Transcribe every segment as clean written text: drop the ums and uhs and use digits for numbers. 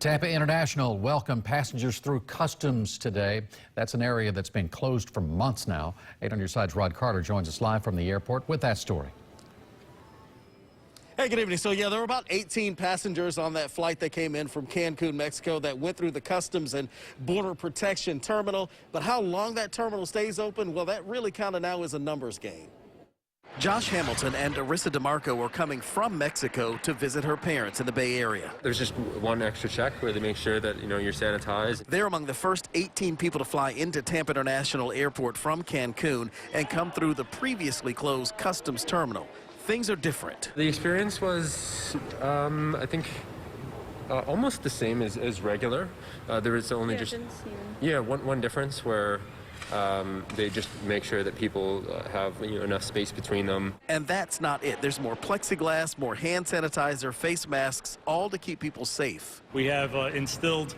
Tampa International welcomed passengers through customs today. That's an area that's been closed for months now. 8 on your side's Rod Carter joins us live from the airport with that story. Hey, good evening. So, yeah, there were about 18 passengers on that flight that came in from Cancun, Mexico, that went through the Customs and Border Protection Terminal. But how long that terminal stays open, well, that really kind of now is a numbers game. Josh Hamilton and Arissa DeMarco are coming from Mexico to visit her parents in the Bay Area. There's just one extra check where they make sure that, you're sanitized. They're among the first 18 people to fly into Tampa International Airport from Cancun and come through the previously closed Customs Terminal. Things are different. The experience was, I think, almost the same as regular. There is only one difference where they just make sure that people have enough space between them. And that's not it. There's more plexiglass, more hand sanitizer, face masks, all to keep people safe. We have instilled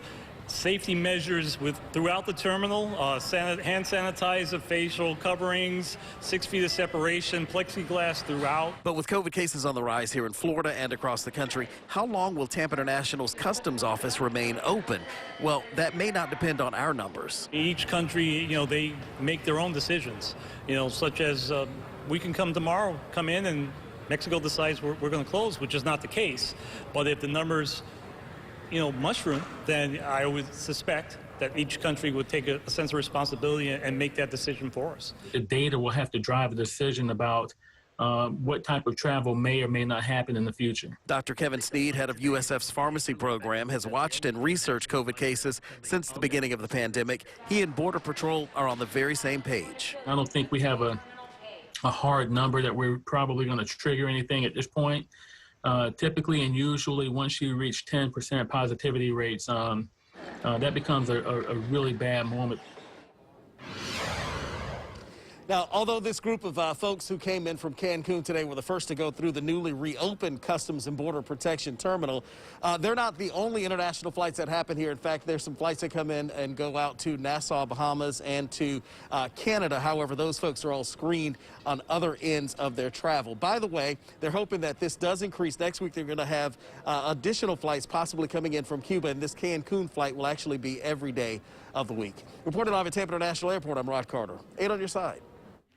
safety measures throughout the terminal, hand sanitizer, facial coverings, 6 feet of separation, plexiglass throughout. But with COVID cases on the rise here in Florida and across the country, how long will Tampa International's customs office remain open? Well, that may not depend on our numbers. Each country, they make their own decisions, such as we can come tomorrow, come in, and Mexico decides we're going to close, which is not the case. But if the numbers mushroom, then I would suspect that each country would take a sense of responsibility and make that decision for us. The data will have to drive a decision about what type of travel may or may not happen in the future. Dr. Kevin SNEED, head of USF's pharmacy program, has watched and researched COVID cases since the beginning of the pandemic. He and Border Patrol are on the very same page. I don't think we have a hard number that we're probably going to trigger anything at this point. Typically and usually, once you reach 10% positivity rates, that becomes a really bad moment. Now, although this group of folks who came in from Cancun today were the first to go through the newly reopened Customs and Border Protection Terminal, they're not the only international flights that happen here. In fact, there's some flights that come in and go out to Nassau, Bahamas, and to Canada. However, those folks are all screened on other ends of their travel. By the way, they're hoping that this does increase. Next week, they're going to have additional flights possibly coming in from Cuba, and this Cancun flight will actually be every day of the week. Reporting live at Tampa International Airport, I'm Rod Carter. 8 on your side.